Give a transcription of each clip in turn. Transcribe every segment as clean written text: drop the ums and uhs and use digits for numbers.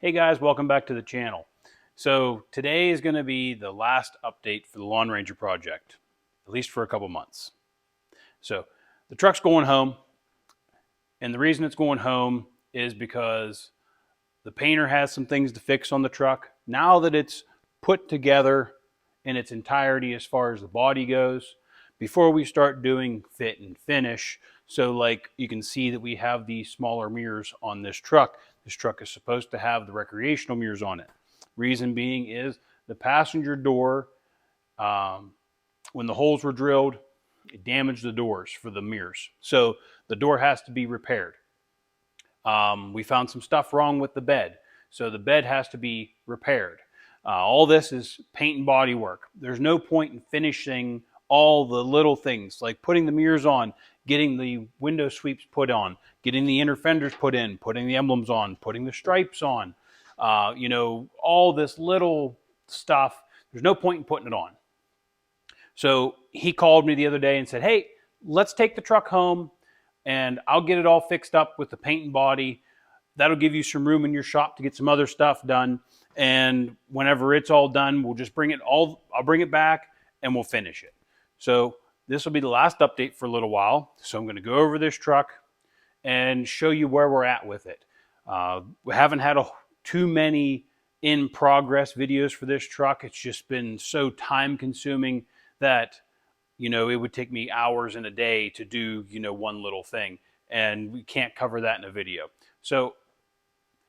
Hey guys, welcome back to the channel. So today is going to be the last update for the Lawn Ranger project, at least for a couple months. So the truck's going home, and the reason it's going home is because the painter has some things to fix on the truck. Now that it's put together in its entirety as far as the body goes, before we start doing fit and finish, so like you can see that we have these smaller mirrors on this truck. This truck is supposed to have the recreational mirrors on it. Reason being is the passenger door, um, when the holes were drilled, it damaged the doors for the mirrors. So the door has to be repaired. We found some stuff wrong with the bed. So the bed has to be repaired. All this is paint and body work. There's no point in finishing all the little things like putting the mirrors on, getting the window sweeps put on, getting the inner fenders put in, putting the emblems on, putting the stripes on, all this little stuff. There's no point in putting it on. So he called me the other day and said, hey, let's take the truck home and I'll get it all fixed up with the paint and body. That'll give you some room in your shop to get some other stuff done. And whenever it's all done, we'll just I'll bring it back and we'll finish it. So this will be the last update for a little while. So I'm going to go over this truck and show you where we're at with it. We haven't had too many in progress videos for this truck. It's just been so time consuming that it would take me hours in a day to do one little thing, and we can't cover that in a video. So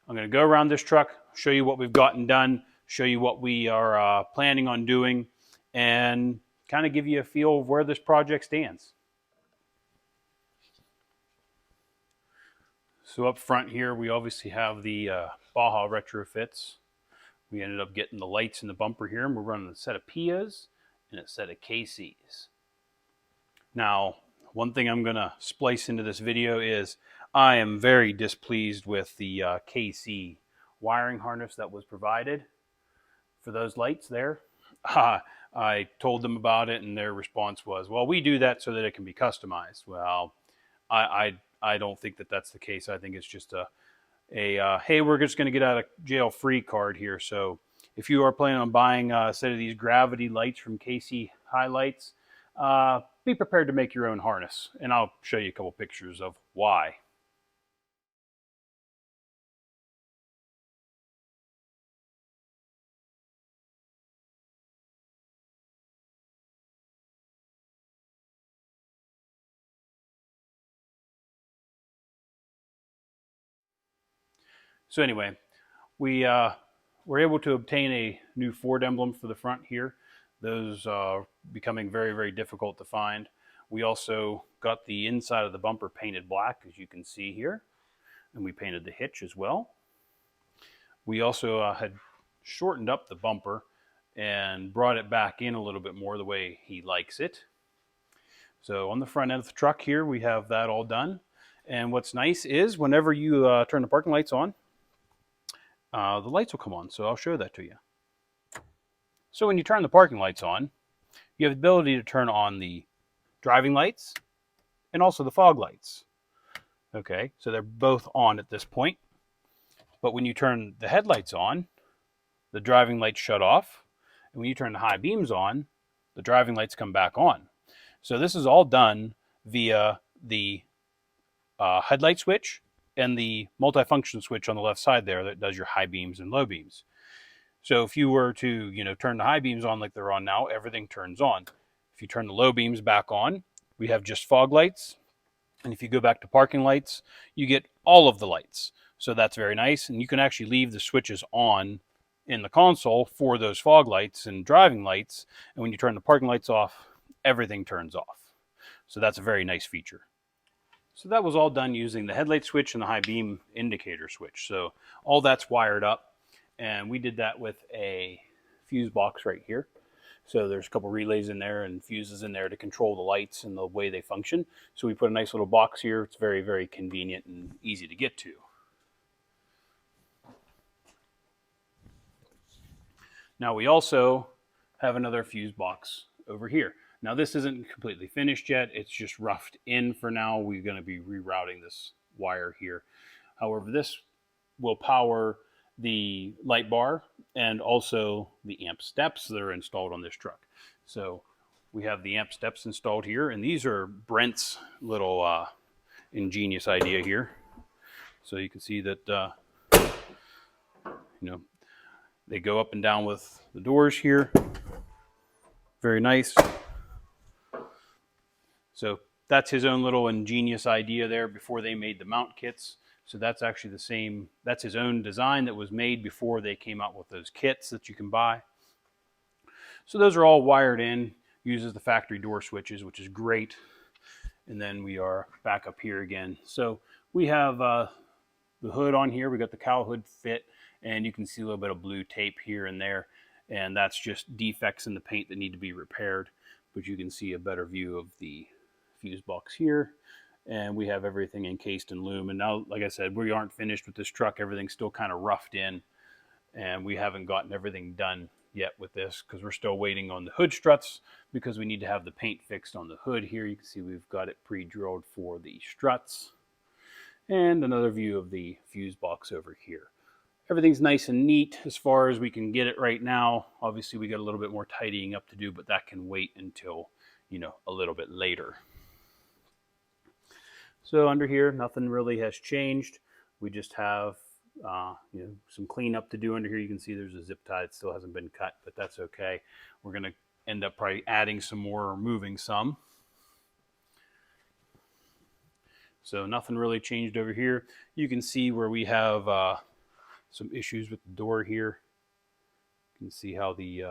I'm going to go around this truck, show you what we've gotten done, show you what we are planning on doing, and kind of give you a feel of where this project stands. So up front here, we obviously have the Baja retrofits. We ended up getting the lights in the bumper here, and we're running a set of Pias and a set of KCs. Now, one thing I'm going to splice into this video is I am very displeased with the KC wiring harness that was provided for those lights there. I told them about it, and their response was, well, we do that so that it can be customized. Well, I don't think that that's the case. I think it's just a hey, we're just going to get out of jail free card here. So if you are planning on buying a set of these gravity lights from KC Highlights, be prepared to make your own harness. And I'll show you a couple pictures of why. So anyway, we were able to obtain a new Ford emblem for the front here. Those are becoming very, very difficult to find. We also got the inside of the bumper painted black, as you can see here, and we painted the hitch as well. We also had shortened up the bumper and brought it back in a little bit more the way he likes it. So on the front end of the truck here, we have that all done. And what's nice is whenever you turn the parking lights on, the lights will come on. So I'll show that to you. So when you turn the parking lights on, you have the ability to turn on the driving lights and also the fog lights. Okay, so they're both on at this point. But when you turn the headlights on, the driving lights shut off. And when you turn the high beams on, the driving lights come back on. So this is all done via the headlight switch and the multifunction switch on the left side there that does your high beams and low beams. So if you were to, turn the high beams on like they're on now, everything turns on. If you turn the low beams back on, we have just fog lights. And if you go back to parking lights, you get all of the lights. So that's very nice. And you can actually leave the switches on in the console for those fog lights and driving lights. And when you turn the parking lights off, everything turns off. So that's a very nice feature. So that was all done using the headlight switch and the high beam indicator switch. So all that's wired up. And we did that with a fuse box right here. So there's a couple relays in there and fuses in there to control the lights and the way they function. So we put a nice little box here. It's very, very convenient and easy to get to. Now we also have another fuse box over here. Now this isn't completely finished yet. It's just roughed in for now. We're going to be rerouting this wire here. However, this will power the light bar and also the amp steps that are installed on this truck. So we have the amp steps installed here, and these are Brent's little ingenious idea here. So you can see that they go up and down with the doors here. Very nice. So that's his own little ingenious idea there before they made the mount kits. So that's actually the same, that's his own design that was made before they came out with those kits that you can buy. So those are all wired in, uses the factory door switches, which is great. And then we are back up here again. So we have the hood on here. We got the cowl hood fit, and you can see a little bit of blue tape here and there. And that's just defects in the paint that need to be repaired. But you can see a better view of the fuse box here. And we have everything encased in loom. And now, like I said, we aren't finished with this truck. Everything's still kind of roughed in. And we haven't gotten everything done yet with this because we're still waiting on the hood struts because we need to have the paint fixed on the hood here. You can see we've got it pre-drilled for the struts. And another view of the fuse box over here. Everything's nice and neat as far as we can get it right now. Obviously, we got a little bit more tidying up to do, but that can wait until, a little bit later. So under here, nothing really has changed. We just have some cleanup to do under here. You can see there's a zip tie that still hasn't been cut, but that's okay. We're going to end up probably adding some more or moving some. So nothing really changed over here. You can see where we have some issues with the door here. You can see how the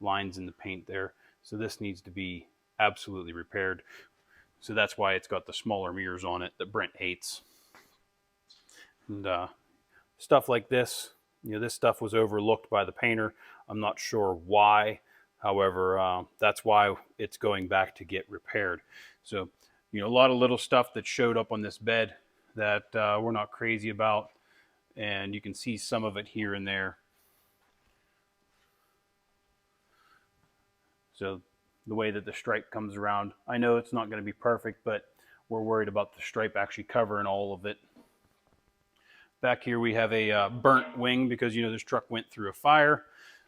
lines in the paint there. So this needs to be absolutely repaired. So that's why it's got the smaller mirrors on it that Brent hates. And stuff like this, this stuff was overlooked by the painter. I'm not sure why. However, that's why it's going back to get repaired. So, a lot of little stuff that showed up on this bed that we're not crazy about. And you can see some of it here and there. So the way that the stripe comes around, I know it's not going to be perfect, but we're worried about the stripe actually covering all of it. Back here we have a burnt wing because this truck went through a fire,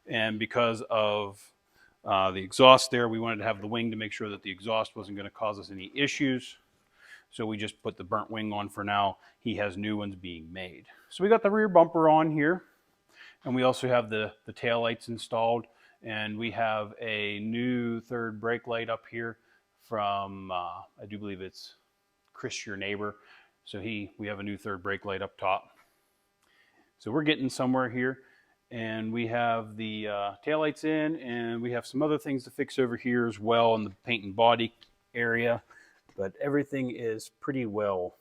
and because of the exhaust there, we wanted to have the wing to make sure that the exhaust wasn't going to cause us any issues. So we just put the burnt wing on for now. He has new ones being made. So we got the rear bumper on here, and we also have the tail lights installed, and we have a new third brake light up here from I do believe it's Chris, your neighbor. So we have a new third brake light up top. So we're getting somewhere here, and we have the taillights in, and we have some other things to fix over here as well in the paint and body area. But everything is pretty well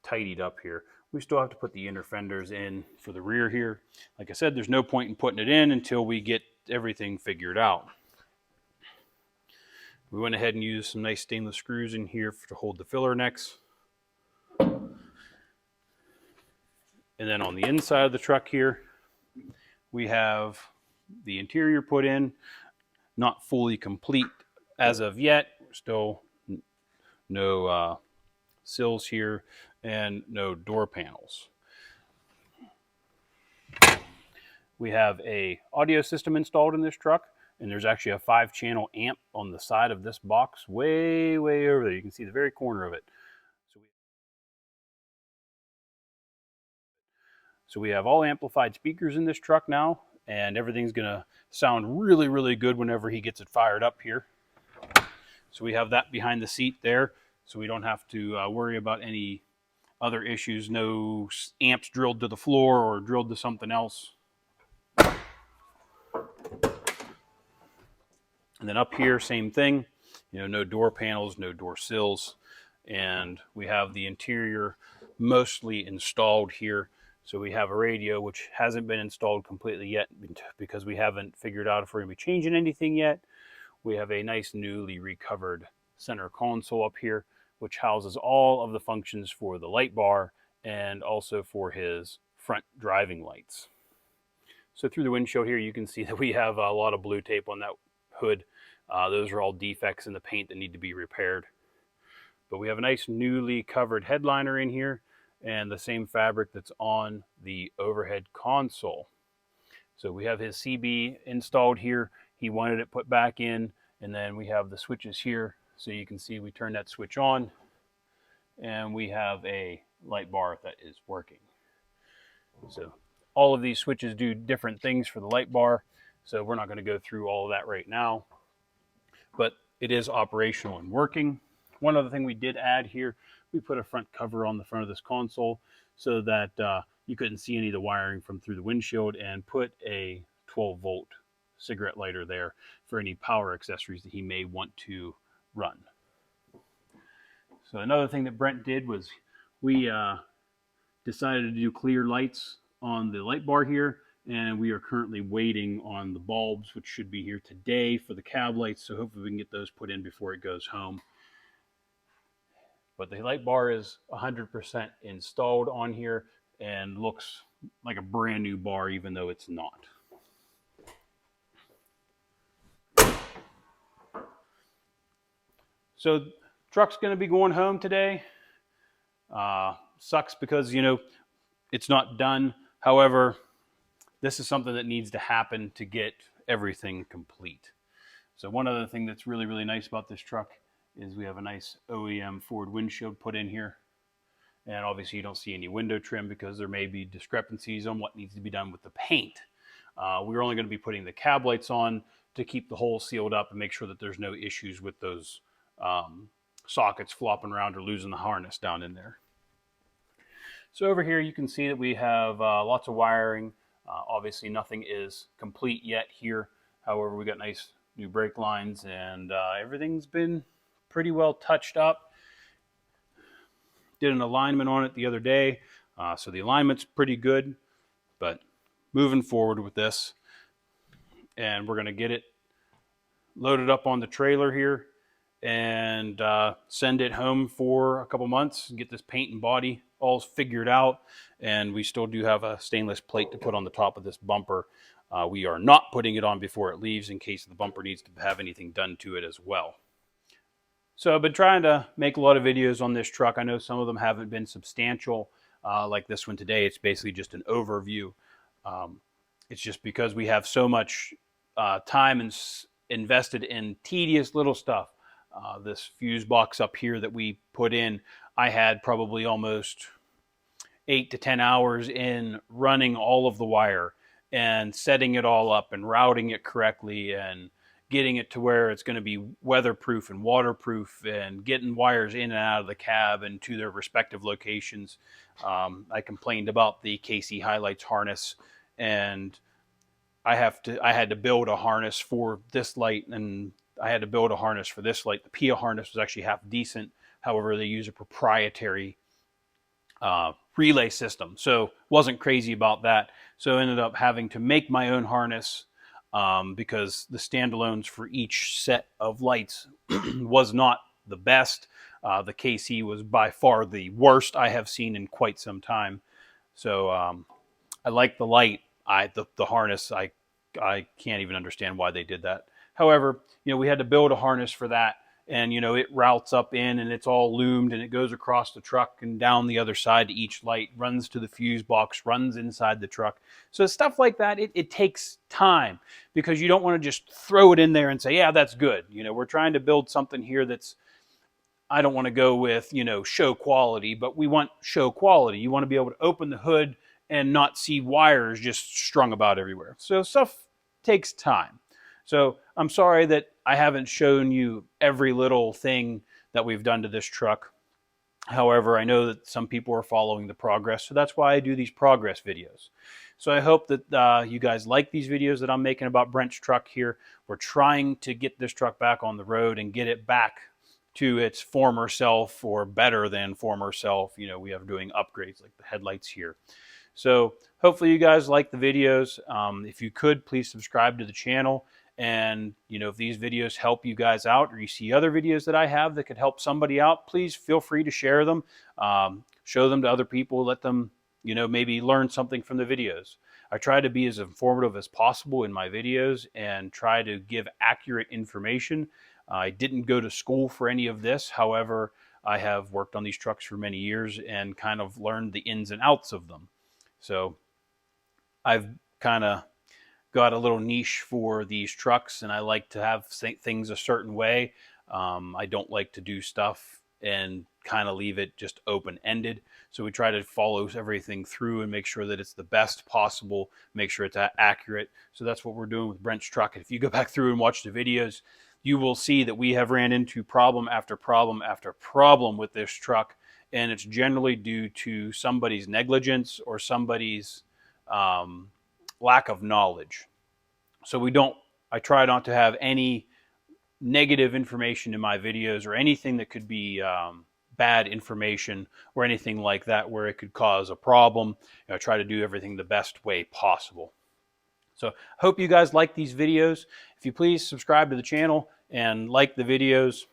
tidied up here. We still have to put the inner fenders in for the rear here. Like I said, there's no point in putting it in until we get everything figured out. We went ahead and used some nice stainless screws in here to hold the filler necks. And then on the inside of the truck here, we have the interior put in, not fully complete as of yet. Still no sills here and no door panels. We have a audio system installed in this truck, and there's actually a 5-channel amp on the side of this box way over there. You can see the very corner of it. So we have all amplified speakers in this truck now, and everything's gonna sound really good whenever he gets it fired up here. So we have that behind the seat there, so we don't have to worry about any other issues. No amps drilled to the floor or drilled to something else. And then up here, same thing. No door panels, no door sills, and we have the interior mostly installed here. So we have a radio, which hasn't been installed completely yet because we haven't figured out if we're going to be changing anything yet. We have a nice newly recovered center console up here, which houses all of the functions for the light bar and also for his front driving lights. So through the windshield here, you can see that we have a lot of blue tape on that hood. Those are all defects in the paint that need to be repaired. But we have a nice newly covered headliner in here. and the same fabric that's on the overhead console. So we have his CB installed here. He wanted it put back in, and then we have the switches here. So you can see we turn that switch on, and we have a light bar that is working. So all of these switches do different things for the light bar. So we're not going to go through all of that right now, but it is operational and working. One other thing we did add here, we put a front cover on the front of this console so that you couldn't see any of the wiring from through the windshield, and put a 12-volt cigarette lighter there for any power accessories that he may want to run. So another thing that Brent did was we decided to do clear lights on the light bar here, and we are currently waiting on the bulbs, which should be here today for the cab lights, so hopefully we can get those put in before it goes home. But the light bar is 100% installed on here and looks like a brand new bar, even though it's not. So truck's going to be going home today. Sucks because, you know, it's not done. However, this is something that needs to happen to get everything complete. So one other thing that's really, really nice about this truck is we have a nice OEM forward windshield put in here. And obviously you don't see any window trim because there may be discrepancies on what needs to be done with the paint. We're only going to be putting the cab lights on to keep the hole sealed up and make sure that there's no issues with those sockets flopping around or losing the harness down in there. So over here you can see that we have lots of wiring. Obviously nothing is complete yet here. However, we got nice new brake lines, and everything's been pretty well touched up. Did an alignment on it the other day, so the alignment's pretty good. But moving forward with this, and we're going to get it loaded up on the trailer here and send it home for a couple months and get this paint and body all figured out. And we still do have a stainless plate to put on the top of this bumper. We are not putting it on before it leaves in case the bumper needs to have anything done to it as well. So I've been trying to make a lot of videos on this truck. I know some of them haven't been substantial, like this one today. It's basically just an overview. It's just because we have so much time invested in tedious little stuff. This fuse box up here that we put in, I had probably almost 8 to 10 hours in running all of the wire and setting it all up and routing it correctly and getting it to where it's going to be weatherproof and waterproof, and getting wires in and out of the cab and to their respective locations. I complained about the KC Highlights harness, and I had to build a harness for this light, and I had to build a harness for this light. The PIA harness was actually half decent. However, they use a proprietary relay system, so wasn't crazy about that. So I ended up having to make my own harness because the standalones for each set of lights was not the best. The KC was by far the worst I have seen in quite some time. So I like the light. The harness, I can't even understand why they did that. However, you know, we had to build a harness for that, and you know, it routes up in, and it's all loomed, and it goes across the truck and down the other side to each light, runs to the fuse box, runs inside the truck. So stuff like that, it takes time, because you don't want to just throw it in there and say, yeah, that's good. You know, we're trying to build something here that's, I don't want to go with, you know, show quality, but we want show quality. You want to be able to open the hood and not see wires just strung about everywhere. So stuff takes time. So I'm sorry that I haven't shown you every little thing that we've done to this truck. However, I know that some people are following the progress, so that's why I do these progress videos. So I hope that you guys like these videos that I'm making about Brent's truck here. We're trying to get this truck back on the road and get it back to its former self, or better than former self. You know, we are doing upgrades like the headlights here. So hopefully you guys like the videos. If you could, please subscribe to the channel. And, you know, if these videos help you guys out, or you see other videos that I have that could help somebody out, please feel free to share them. Show them to other people. Let them, you know, maybe learn something from the videos. I try to be as informative as possible in my videos and try to give accurate information. I didn't go to school for any of this. However, I have worked on these trucks for many years and kind of learned the ins and outs of them. So I've kind of got a little niche for these trucks, and I like to have things a certain way. I don't like to do stuff and kind of leave it just open ended. So we try to follow everything through and make sure that it's the best possible, make sure it's accurate. So that's what we're doing with Brent's truck. And if you go back through and watch the videos, you will see that we have ran into problem after problem after problem with this truck. And it's generally due to somebody's negligence or somebody's lack of knowledge. So I try not to have any negative information in my videos or anything that could be bad information or anything like that where it could cause a problem. I try to do everything the best way possible. So I hope you guys like these videos. If you please subscribe to the channel and like the videos.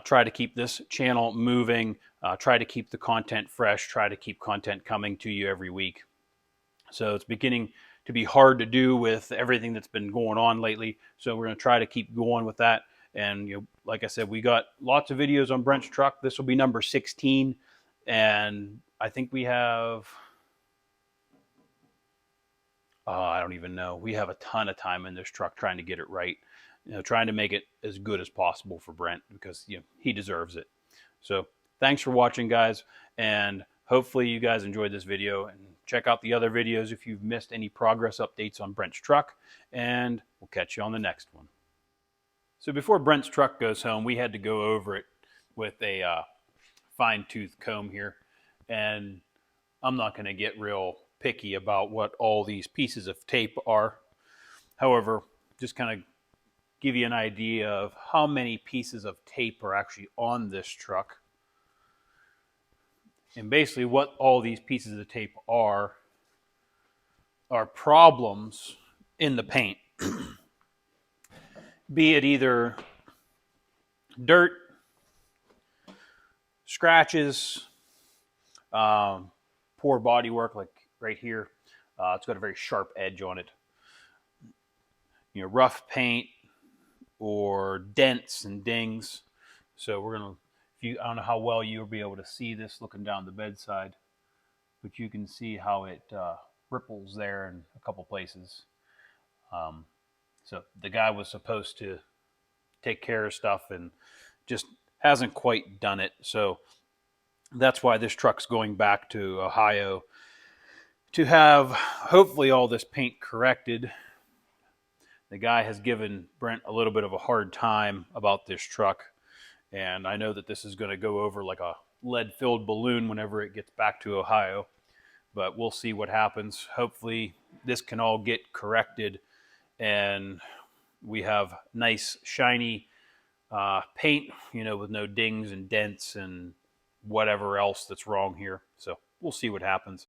Try to keep this channel moving. Try to keep the content fresh. Try to keep content coming to you every week. So it's beginning to be hard to do with everything that's been going on lately. So we're going to try to keep going with that. And like I said, we got lots of videos on Brent's truck. This will be number 16. And I think we have, I don't even know. We have a ton of time in this truck trying to get it right. Trying to make it as good as possible for Brent because he deserves it. So thanks for watching, guys. And hopefully you guys enjoyed this video, and check out the other videos if you've missed any progress updates on Brent's truck, and we'll catch you on the next one. So before Brent's truck goes home, we had to go over it with a fine-tooth comb here, and I'm not going to get real picky about what all these pieces of tape are. However, just kind of give you an idea of how many pieces of tape are actually on this truck. And basically what all these pieces of tape are problems in the paint. Be it either dirt, scratches, poor body work, like right here. It's got a very sharp edge on it. Rough paint or dents and dings. So we're going to, I don't know how well you'll be able to see this looking down the bedside, but you can see how it ripples there in a couple places. So the guy was supposed to take care of stuff and just hasn't quite done it. So that's why this truck's going back to Ohio to have hopefully all this paint corrected. The guy has given Brent a little bit of a hard time about this truck. And I know that this is going to go over like a lead-filled balloon whenever it gets back to Ohio. But we'll see what happens. Hopefully this can all get corrected and we have nice, shiny paint, with no dings and dents and whatever else that's wrong here. So we'll see what happens.